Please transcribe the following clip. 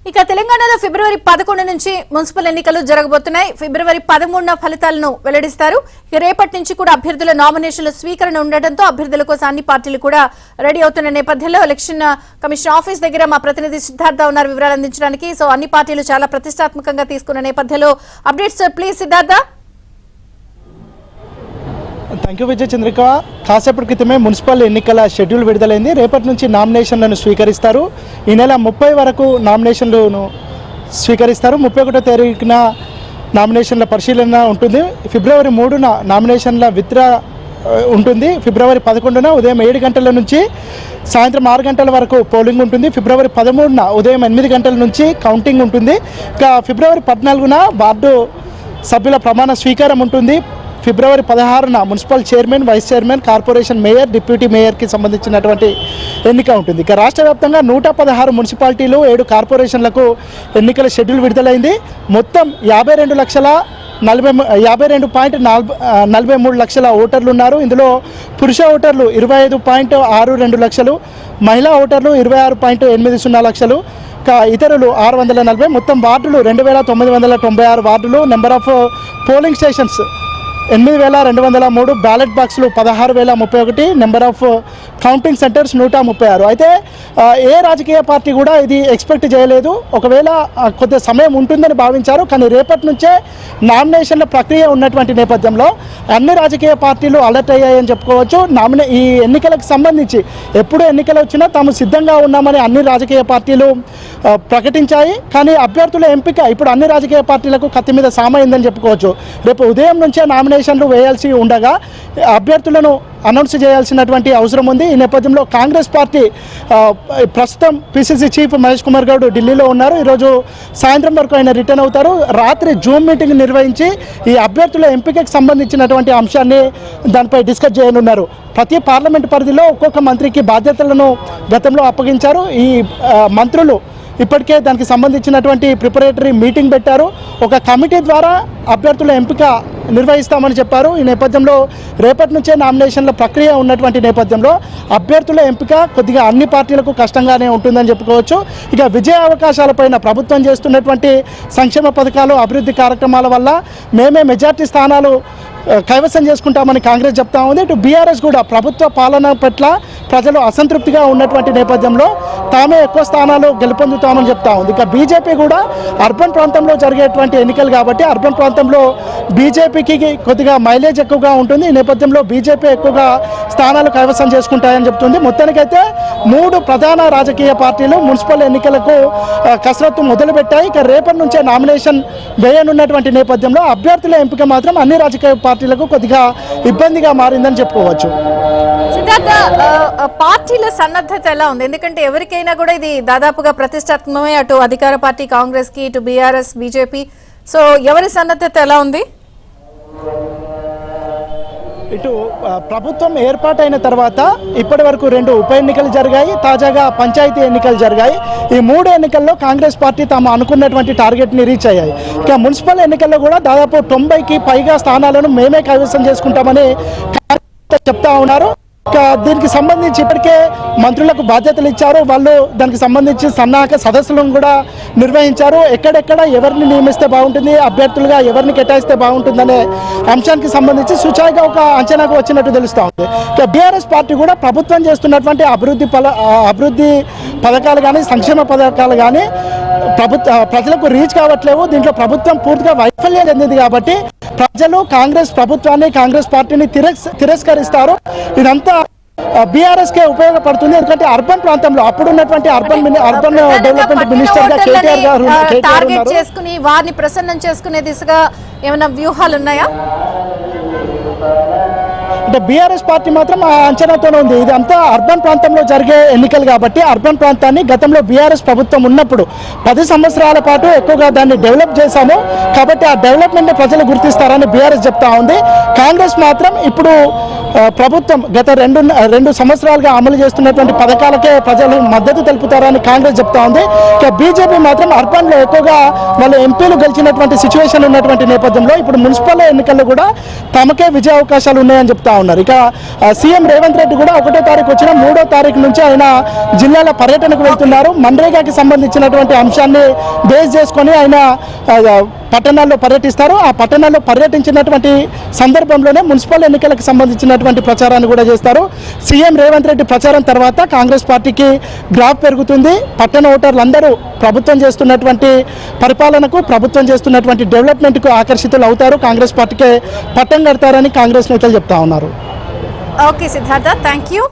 ఇక తెలంగాణలో ఫిబ్రవరి 11 నుంచి మున్సిపల్ ఎన్నికలు జరగబోతున్నాయి. ఫిబ్రవరి 13న ఫలితాలను వెల్లడిస్తారు. ఇక రేపటి నుంచి కూడా అభ్యర్థుల నామినేషన్ల స్వీకరణ ఉండడంతో అభ్యర్థుల కోసం అన్ని పార్టీలు కూడా రెడీ అవుతున్న నేపథ్యంలో ఎలక్షన్ కమిషన్ ఆఫీస్ దగ్గర మా ప్రతినిధి సిద్ధార్థ ఉన్నారు వివరాలు అందించడానికి. సో అన్ని పార్టీలు చాలా ప్రతిష్టాత్మకంగా తీసుకున్న నేపథ్యంలో updates please Siddhartha. Thank you Vijay Chandrika. కాసేపటి క్రితమే మున్సిపల్ ఎన్నికల షెడ్యూల్ విడుదలైంది. రేపటి నుంచి నామినేషన్లను స్వీకరిస్తారు. ఈ నెల 30 వరకు నామినేషన్లను స్వీకరిస్తారు. 31వ తారీఖున నామినేషన్ల పరిశీలన ఉంటుంది. ఫిబ్రవరి 3న నామినేషన్ల విత్డ్రా ఉంటుంది. ఫిబ్రవరి 11న ఉదయం 7 గంటల నుంచి సాయంత్రం 6 గంటల వరకు పోలింగ్ ఉంటుంది. ఫిబ్రవరి 13న ఉదయం 8 గంటల నుంచి కౌంటింగ్ ఉంటుంది. ఇక ఫిబ్రవరి 14న వార్డు సభ్యుల ప్రమాణ స్వీకారం ఉంటుంది. ఫిబ్రవరి 16న municipal chairman, vice chairman, corporation mayor, deputy మేయర్కి సంబంధించినటువంటి ఎన్నిక ఉంటుంది. ఇక రాష్ట్ర వ్యాప్తంగా 116 మున్సిపాలిటీలు, 7 కార్పొరేషన్లకు ఎన్నికల షెడ్యూల్ విడుదలైంది. మొత్తం 52.43 లక్షల ఓటర్లు ఉన్నారు. ఇందులో పురుష ఓటర్లు 25.62 లక్షలు, మహిళా ఓటర్లు 26.80 లక్షలు, ఇతరులు 640. మొత్తం వార్డులు 2996 వార్డులు. Number of polling stations 8203, ballot బాక్సులు 16031, నెంబర్ ఆఫ్ కౌంటింగ్ సెంటర్స్ 136. అయితే ఏ రాజకీయ పార్టీ కూడా ఇది ఎక్స్పెక్ట్ చేయలేదు. ఒకవేళ కొద్ది సమయం ఉంటుందని భావించారు. కానీ రేపటి నుంచే నామినేషన్ల ప్రక్రియ ఉన్నటువంటి నేపథ్యంలో అన్ని రాజకీయ పార్టీలు అలర్ట్ అయ్యాయని చెప్పుకోవచ్చు. ఈ ఎన్నికలకు సంబంధించి ఎప్పుడు ఎన్నికలు వచ్చినా తాము సిద్ధంగా ఉన్నామని అన్ని రాజకీయ పార్టీలు ప్రకటించాయి. కానీ అభ్యర్థుల ఎంపిక ఇప్పుడు అన్ని రాజకీయ పార్టీలకు కత్తి మీద సామైందని చెప్పుకోవచ్చు. రేపు ఉదయం నుంచే నామినేషన్లు వేయాల్సి ఉండగా అభ్యర్థులను అనౌన్స్ చేయాల్సినటువంటి అవసరం ఉంది. ఈ నేపథ్యంలో కాంగ్రెస్ పార్టీ ప్రస్తుతం పిసిసి చీఫ్ మహేష్ కుమార్ గౌడ్ ఢిల్లీలో ఉన్నారు. ఈరోజు సాయంత్రం వరకు ఆయన రిటర్న్ అవుతారు. రాత్రి జూమ్ మీటింగ్ నిర్వహించి ఈ అభ్యర్థుల ఎంపికకు సంబంధించినటువంటి అంశాన్ని దానిపై డిస్కస్ చేయనున్నారు. ప్రతి పార్లమెంట్ పరిధిలో ఒక్కొక్క మంత్రికి బాధ్యతలను గతంలో అప్పగించారు. ఈ మంత్రులు ఇప్పటికే దానికి సంబంధించినటువంటి ప్రిపరేటరీ మీటింగ్ పెట్టారు. ఒక కమిటీ ద్వారా అభ్యర్థుల ఎంపిక నిర్వహిస్తామని చెప్పారు. ఈ నేపథ్యంలో రేపటి నుంచే నామినేషన్ల ప్రక్రియ ఉన్నటువంటి నేపథ్యంలో అభ్యర్థుల ఎంపిక కొద్దిగా అన్ని పార్టీలకు కష్టంగానే ఉంటుందని చెప్పుకోవచ్చు. ఇక విజయ అవకాశాలపైన ప్రభుత్వం చేస్తున్నటువంటి సంక్షేమ పథకాలు, అభివృద్ధి కార్యక్రమాల వల్ల మేమే మెజార్టీ స్థానాలు కైవసం చేసుకుంటామని కాంగ్రెస్ చెప్తా ఉంది. ఇటు బీఆర్ఎస్ కూడా ప్రభుత్వ పాలన పట్ల ప్రజలు అసంతృప్తిగా ఉన్నటువంటి నేపథ్యంలో తామే ఎక్కువ స్థానాలు గెలుపొందుతామని చెప్తా ఉంది. ఇక బీజేపీ కూడా అర్బన్ ప్రాంతంలో జరిగేటువంటి ఎన్నికలు కాబట్టి అర్బన్ ప్రాంతంలో బీజేపీకి కొద్దిగా మైలేజ్ ఎక్కువగా ఉంటుంది. ఈ నేపథ్యంలో బీజేపీ ఎక్కువగా స్థానాలు కైవసం చేసుకుంటాయని చెప్తుంది. మొత్తానికైతే 3 ప్రధాన రాజకీయ పార్టీలు మున్సిపల్ ఎన్నికలకు కసరత్తు మొదలుపెట్టాయి. ఇక రేపటి నుంచే నామినేషన్ వేయనున్నటువంటి నేపథ్యంలో అభ్యర్థుల ఎంపిక మాత్రం అన్ని రాజకీయ పార్టీలకు కొద్దిగా ఇబ్బందిగా మారిందని చెప్పుకోవచ్చు. సిద్ధార్థ, పార్టీల సన్నద్ధత ఎలా ఉంది? ఎందుకంటే ఎవరికైనా కూడా ఇది దాదాపుగా ప్రతిష్టాత్మకమే, అటు అధికార పార్టీ కాంగ్రెస్ కి, ఇటు బీఆర్ఎస్, బీజేపీ. సో ఎవరి సన్నద్ధత ఎలా ఉంది? ఇటు ప్రభుత్వం ఏర్పాటైన తర్వాత ఇప్పటి వరకు 2 ఉప ఎన్నికలు జరిగాయి. తాజాగా పంచాయతీ ఎన్నికలు జరిగాయి. ఈ 3 ఎన్నికల్లో కాంగ్రెస్ పార్టీ తాము అనుకున్నటువంటి టార్గెట్ని రీచ్ అయ్యాయి. ఇక మున్సిపల్ ఎన్నికల్లో కూడా దాదాపు 90కి పైగా స్థానాలను మేమే కైవసం చేసుకుంటామని చెప్తా ఉన్నారు. దీనికి సంబంధించి ఇప్పటికే మంత్రులకు బాధ్యతలు ఇచ్చారు. వాళ్ళు దానికి సంబంధించి సన్నాహక సదస్సులను కూడా నిర్వహించారు. ఎక్కడెక్కడ ఎవరిని నియమిస్తే బాగుంటుంది, అభ్యర్థులుగా ఎవరిని కేటాయిస్తే బాగుంటుందనే అంశానికి సంబంధించి సుచాయిగా ఒక అంచనాకు వచ్చినట్టు తెలుస్తూ ఉంది. ఇక బీఆర్ఎస్ పార్టీ కూడా ప్రభుత్వం చేస్తున్నటువంటి అభివృద్ధి పథకాలు కానీ, సంక్షేమ పథకాలు కానీ ప్రజలకు రీచ్ కావట్లేవు. దీంట్లో ప్రభుత్వం పూర్తిగా వైఫల్యం చెందింది కాబట్టి ప్రజలు కాంగ్రెస్ ప్రభుత్వాన్ని, కాంగ్రెస్ పార్టీని తిరస్కరిస్తారు. ఇదంతా బీఆర్ఎస్ కే ఉపయోగపడుతుంది. ఎందుకంటే అర్బన్ ప్రాంతంలో అప్పుడున్నటువంటి అర్బన్ డెవలప్మెంట్ మినిస్టర్ గా కేటీఆర్ గారు టార్గెట్ చేసుకుని వారిని ప్రసన్నం చేసుకునే దిశగా ఏమైనా వ్యూహాలు ఉన్నాయా? అంటే బీఆర్ఎస్ పార్టీ మాత్రం ఆ అంచనాతోనే ఉంది. ఇదంతా అర్బన్ ప్రాంతంలో జరిగే ఎన్నికలు కాబట్టి అర్బన్ ప్రాంతాన్ని గతంలో బీఆర్ఎస్ ప్రభుత్వం ఉన్నప్పుడు 10 సంవత్సరాల పాటు ఎక్కువగా దాన్ని డెవలప్ చేశాము కాబట్టి ఆ డెవలప్మెంట్ని ప్రజలు గుర్తిస్తారని బీఆర్ఎస్ చెప్తా ఉంది. కాంగ్రెస్ మాత్రం ఇప్పుడు ప్రభుత్వం గత 2 సంవత్సరాలుగా అమలు చేస్తున్నటువంటి పథకాలకే ప్రజలు మద్దతు తెలుపుతారని కాంగ్రెస్ చెప్తా ఉంది. ఇక బీజేపీ మాత్రం అర్బన్లో ఎక్కువగా వాళ్ళు ఎంపీలు గెలిచినటువంటి సిచ్యువేషన్ ఉన్నటువంటి నేపథ్యంలో ఇప్పుడు మున్సిపల్ ఎన్నికల్లో కూడా తమకే విజయ అవకాశాలు ఉన్నాయని చెప్తా ఉన్నారు. ఉన్నారు. ఇక సీఎం రేవంత్ రెడ్డి కూడా 1వ తారీఖు వచ్చిన 3వ తారీఖు నుంచి ఆయన జిల్లాల పర్యటనకు వెళ్తున్నారు. మన్రేగాకి సంబంధించినటువంటి అంశాన్ని బేస్ చేసుకొని ఆయన పట్టణాల్లో పర్యటిస్తారు. ఆ పట్టణాల్లో పర్యటించినటువంటి సందర్భంలోనే మున్సిపల్ ఎన్నికలకు సంబంధించినటువంటి ప్రచారాన్ని కూడా చేస్తారు. సీఎం రేవంత్ రెడ్డి ప్రచారం తర్వాత కాంగ్రెస్ పార్టీకి గ్రాఫ్ పెరుగుతుంది. పట్టణ ఓటర్లందరూ ప్రభుత్వం చేస్తున్నటువంటి పరిపాలనకు, ప్రభుత్వం చేస్తున్నటువంటి డెవలప్మెంట్కు ఆకర్షితులు అవుతారు. కాంగ్రెస్ పార్టీకే పట్టం కడతారని కాంగ్రెస్ నేతలు చెప్తా ఉన్నారు. Okay Siddhartha, thank you.